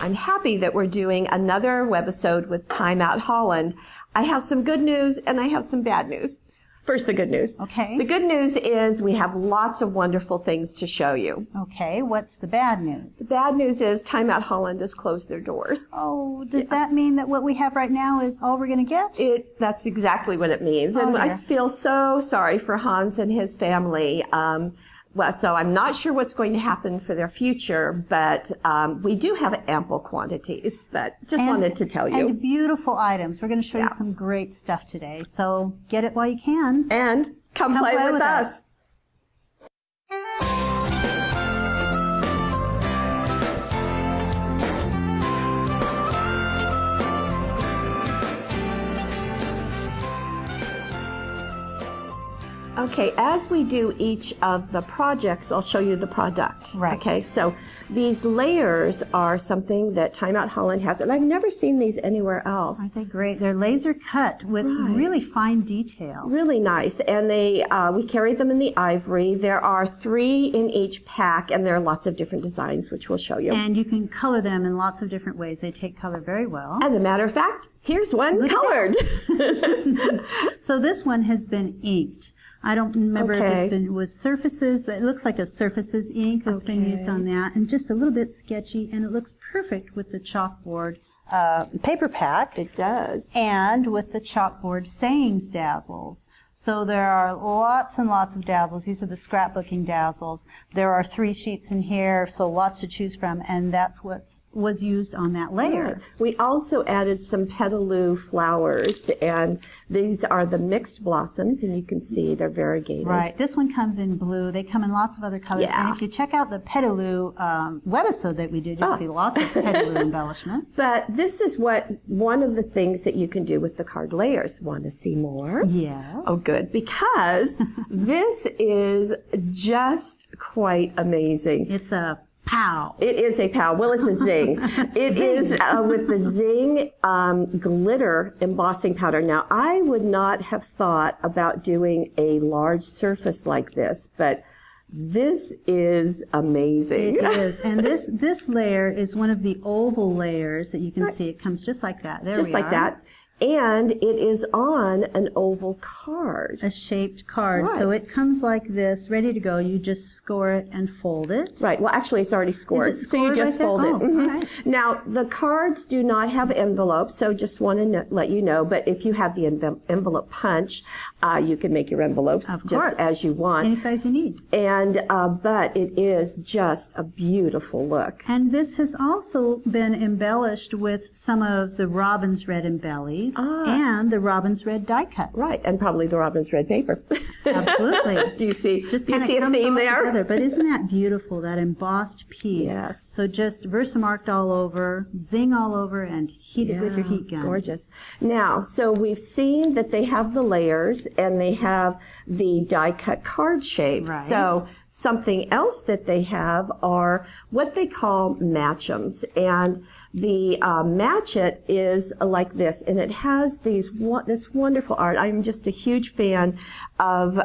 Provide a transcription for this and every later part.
I'm happy that we're doing another webisode with Time Out Holland. I have some good news and I have some bad news. First, the good news. Okay. The good news is we have lots of wonderful things to show you. Okay, what's the bad news? The bad news is Time Out Holland has closed their doors. Oh, does that mean that what we have right now is all we're going to get? That's exactly what it means. Oh, And I dear. feel so sorry for Hans and his family. So I'm not sure what's going to happen for their future, but we do have ample quantities, but just wanted to tell you. And beautiful items. We're going to show you some great stuff today. So get it while you can. And come play with us. Okay, as we do each of the projects, I'll show you the product. Right. Okay, so these layers are something that Time Out Holland has, and I've never seen these anywhere else. Aren't they great? They're laser cut with really fine detail. Really nice, and we carry them in the ivory. There are 3 in each pack, and there are lots of different designs, which we'll show you. And you can color them in lots of different ways. They take color very well. As a matter of fact, here's one colored. So this one has been inked. I don't remember if it was surfaces, but it looks like a surfaces ink that's been used on that, and just a little bit sketchy, and it looks perfect with the chalkboard paper pack. It does. And with the chalkboard sayings dazzles. So there are lots and lots of dazzles. These are the scrapbooking dazzles. There are 3 sheets in here, so lots to choose from, and that's what was used on that layer. Right. We also added some petaloo flowers, and these are the mixed blossoms, and you can see they're variegated. Right. This one comes in blue. They come in lots of other colors. Yeah. And if you check out the petaloo webisode that we did, you'll see lots of petaloo embellishments. But this is one of the things that you can do with the card layers. Want to see more? Yes. Oh, good, because this is just quite amazing. It's a pow. It is a pow. Well, it's a zing. It is with the zing glitter embossing powder. Now, I would not have thought about doing a large surface like this, but this is amazing. It is. And this layer is one of the oval layers that you can see. It comes just like that. There we are. Just like that. And it is on an oval card. A shaped card. Right. So it comes like this, ready to go. You just score it and fold it. Right. Well, actually, it's already scored. Is it so you scored just right fold there? it. Oh, Mhm. all right. Now, the cards do not have envelopes, so just want to let you know. But if you have the envelope punch, you can make your envelopes just as you want. Any size you need. And but it is just a beautiful look. And this has also been embellished with some of the robin's red embellies and the robin's red die cuts. Right, and probably the robin's red paper. Absolutely. Do you see a comes theme all there? Together. But isn't that beautiful, that embossed piece? Yes. So just Versamarked all over, zing all over, and heat it with your heat gun. Gorgeous. Now, so we've seen that they have the layers and they have the die-cut card shapes. Right. So something else that they have are what they call matchums. And the matchet is like this, and it has this wonderful art. I'm just a huge fan of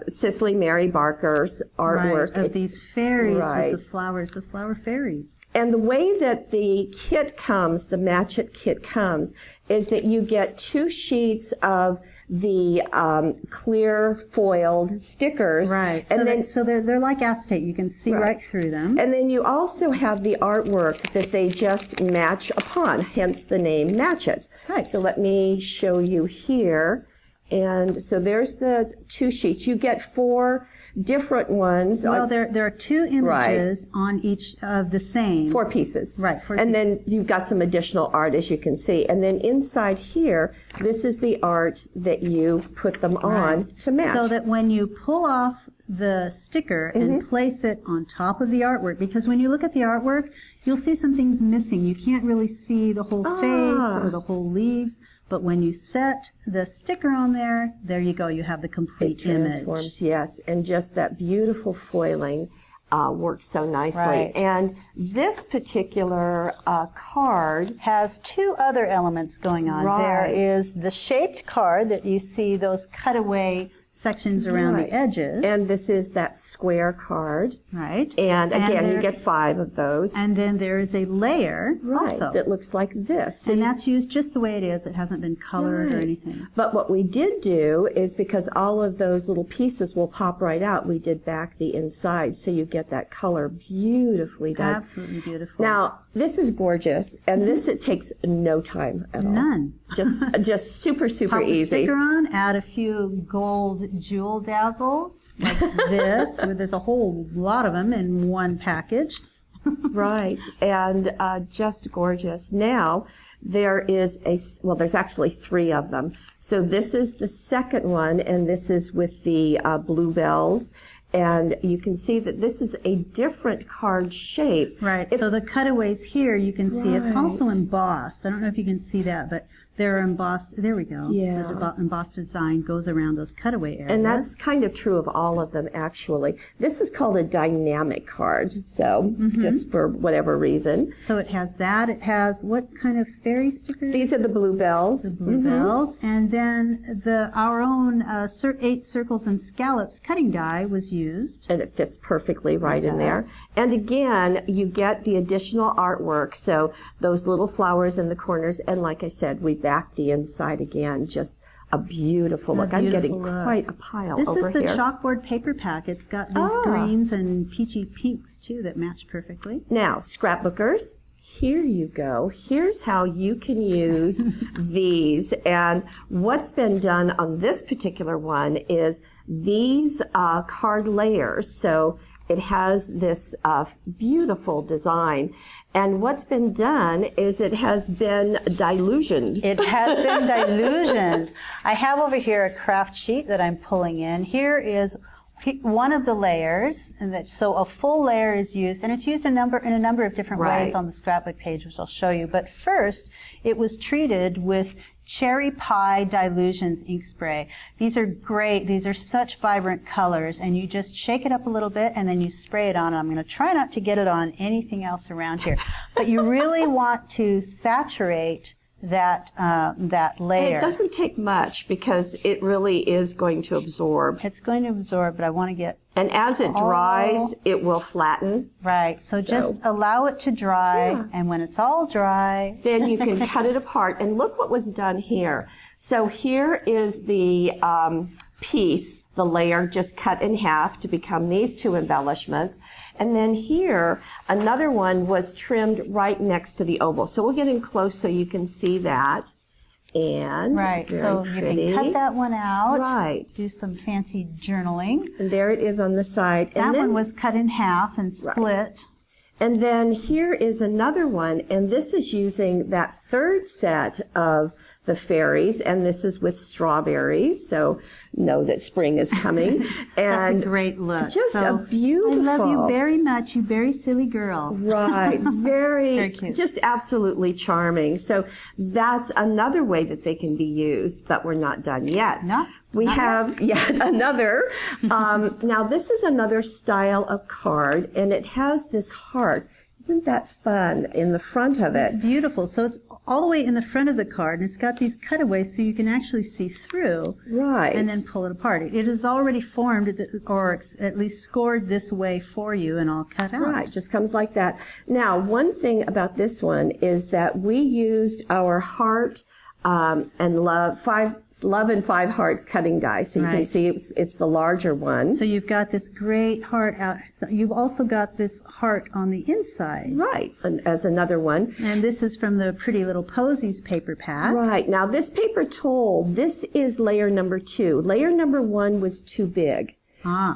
Cicely Mary Barker's artwork. Right, of these fairies Right. with the flowers, the flower fairies. And the way that the kit comes, the matchet kit comes, is that you get 2 sheets of the clear foiled stickers. Right. And So they're like acetate. You can see right through them. And then you also have the artwork that they just match upon, hence the name matchets. Right. So let me show you here. And so there's the 2 sheets. You get 4 different ones. Well, there are 2 images on each of the same. 4 pieces. Right. 4 and pieces. then you've got some additional art, as you can see. And then inside here, this is the art that you put them on to match. So that when you pull off the sticker and place it on top of the artwork, because when you look at the artwork, you'll see some things missing. You can't really see the whole face or the whole leaves. But when you set the sticker on there, there you go. You have the complete image. It transforms, yes. And just that beautiful foiling works so nicely. Right. And this particular card has 2 other elements going on. Right. There is the shaped card that you see, those cutaway sections around the edges. And this is that square card. Right. And again, you get 5 of those. And then there is a layer also. That looks like this. So and that's used just the way it is. It hasn't been colored or anything. But what we did do is, because all of those little pieces will pop right out, we did back the inside so you get that color beautifully done. Absolutely beautiful. Now, this is gorgeous, and this, it takes no time at all. None. Just super, super Pop easy. the sticker on, add a few gold jewel dazzles like this, where there's a whole lot of them in one package. Right, and just gorgeous. Now, there is there's actually 3 of them. So this is the second one, and this is with the bluebells. And you can see that this is a different card shape. Right, so the cutaways here, you can see it's also embossed. I don't know if you can see that, but they're embossed. There we go. Yeah. The embossed design goes around those cutaway areas. And that's kind of true of all of them, actually. This is called a dynamic card, so just for whatever reason. So it has that. It has what kind of fairy stickers? These are the bluebells. The bluebells. And then our own 8 circles and scallops cutting die was used. And it fits perfectly right in there. And again, you get the additional artwork, so those little flowers in the corners, and like I said, we back the inside again. Just a beautiful look. I'm getting quite a pile over here. This is the chalkboard paper pack. It's got these greens and peachy pinks too that match perfectly. Now, scrapbookers, here you go. Here's how you can use these. And what's been done on this particular one is these card layers. So it has this beautiful design. And what's been done is it has been dilutioned. It has been dilutioned. I have over here a craft sheet that I'm pulling in. Here is one of the layers, and so a full layer is used, and it's used in a number of different ways on the scrapbook page, which I'll show you. But first, it was treated with Cherry Pie Dilutions ink spray. These are great. These are such vibrant colors, and you just shake it up a little bit and then you spray it on. And I'm going to try not to get it on anything else around here, but you really want to saturate that layer. And it doesn't take much because it really is going to absorb. It's going to absorb, but I want to get. And as it dries, it will flatten. Right. So just allow it to dry, and when it's all dry, then you can cut it apart. And look what was done here. So here is the piece, the layer just cut in half to become these 2 embellishments. And then here, another one was trimmed right next to the oval. So we'll get in close so you can see that. And so you can cut that one out. Right. Do some fancy journaling. And there it is on the side. That one was cut in half and split. And then here is another one, and this is using that 3rd set of the fairies, and this is with strawberries, so know that spring is coming. And that's a great look. Just a beautiful. I love you very much, you very silly girl. Right, very cute. Just absolutely charming. So that's another way that they can be used, but we're not done yet. No. We have yet another. Now this is another style of card, and it has this heart. Isn't that fun in the front of it? It's beautiful. So it's all the way in the front of the card, and it's got these cutaways so you can actually see through. Right. And then pull it apart. It is already formed, or at least scored this way for you and all cut out. Right, just comes like that. Now, one thing about this one is that we used our heart and love and 5 hearts cutting die. So you can see it's the larger one. So you've got this great heart out. You've also got this heart on the inside. Right, as another one. And this is from the Pretty Little Posies paper pack. Right, now this paper told, this is layer number 2. Layer number 1 was too big.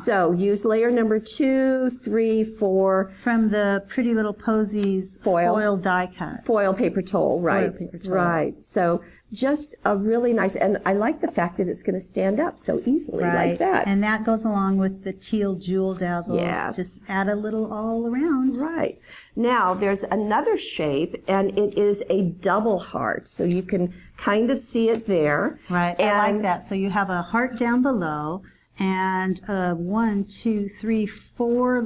So use layer number 2, 3, 4. From the Pretty Little Posies foil die cut. Foil paper towel, right. Foil paper towel. Right. So just a really nice, and I like the fact that it's going to stand up so easily like that. And that goes along with the teal jewel dazzles. Yes. Just add a little all around. Right. Now there's another shape, and it is a double heart. So you can kind of see it there. Right. And I like that. So you have a heart down below. And 1, 2, 3, 4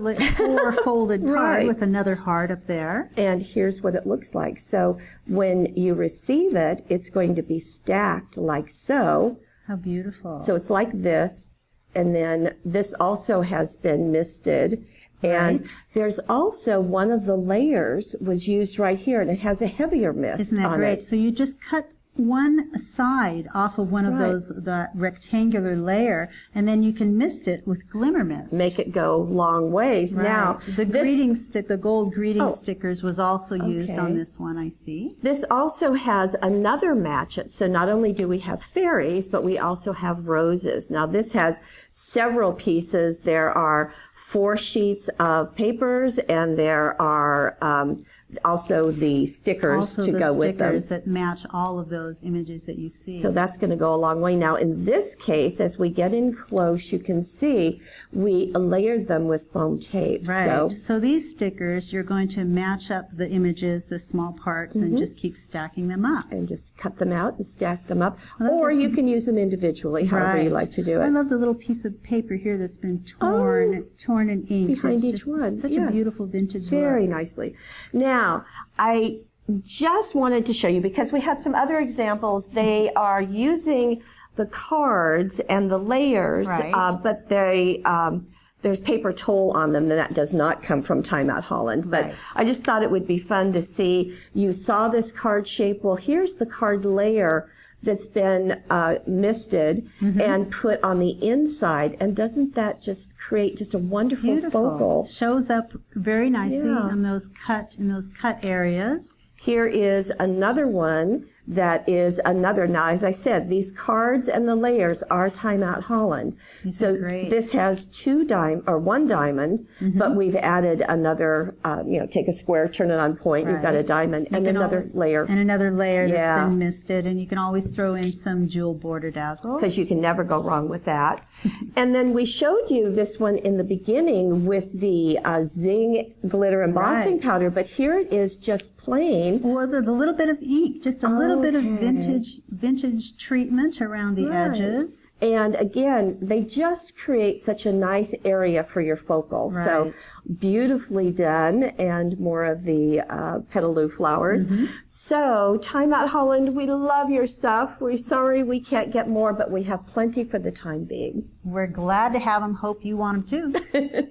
folded card with another heart up there. And here's what it looks like. So when you receive it, it's going to be stacked like so. How beautiful. So it's like this. And then this also has been misted. And there's also one of the layers was used right here, and it has a heavier mist Isn't that on great? it. So you just cut one side off of one of those, that rectangular layer, and then you can mist it with glimmer mist. Make it go long ways. Right. Now, the the gold greeting stickers was also used on okay. this one, I see. This also has another match it. So not only do we have fairies, but we also have roses. Now this has several pieces. There are 4 sheets of papers, and there are also the stickers to go with them. Stickers that match all of those images that you see. So that's going to go a long way. Now in this case, as we get in close, you can see we layered them with foam tape. Right. So these stickers, you're going to match up the images, the small parts, and just keep stacking them up. And just cut them out and stack them up. Or you can use them individually, however you like to do it. I love the little piece of paper here that's been torn in ink. Behind each one. Such a beautiful vintage Very look. nicely. Now, I just wanted to show you, because we had some other examples, they are using the cards and the layers, but they there's paper toll on them, and that does not come from Time Out Holland. But I just thought it would be fun to see. You saw this card shape. Well, here's the card layer that's been misted and put on the inside, and doesn't that just create just a wonderful focal? Shows up very nicely in those cut areas. Here is another one that is another. Now, as I said, these cards and the layers are Time Out Holland. So this has one diamond, but we've added another, take a square, turn it on point, you've got a diamond, and another layer. And another layer that's been misted, and you can always throw in some jewel border dazzle. Because you can never go wrong with that. And then we showed you this one in the beginning with the Zing glitter embossing powder, but here it is just plain. Well, the little bit of ink, just a little bit of vintage treatment around the edges. And again, they just create such a nice area for your focal. So beautifully done, and more of the petaloo flowers. So Time Out Holland, we love your stuff. We're sorry we can't get more, but we have plenty for the time being. We're glad to have them. Hope you want them too.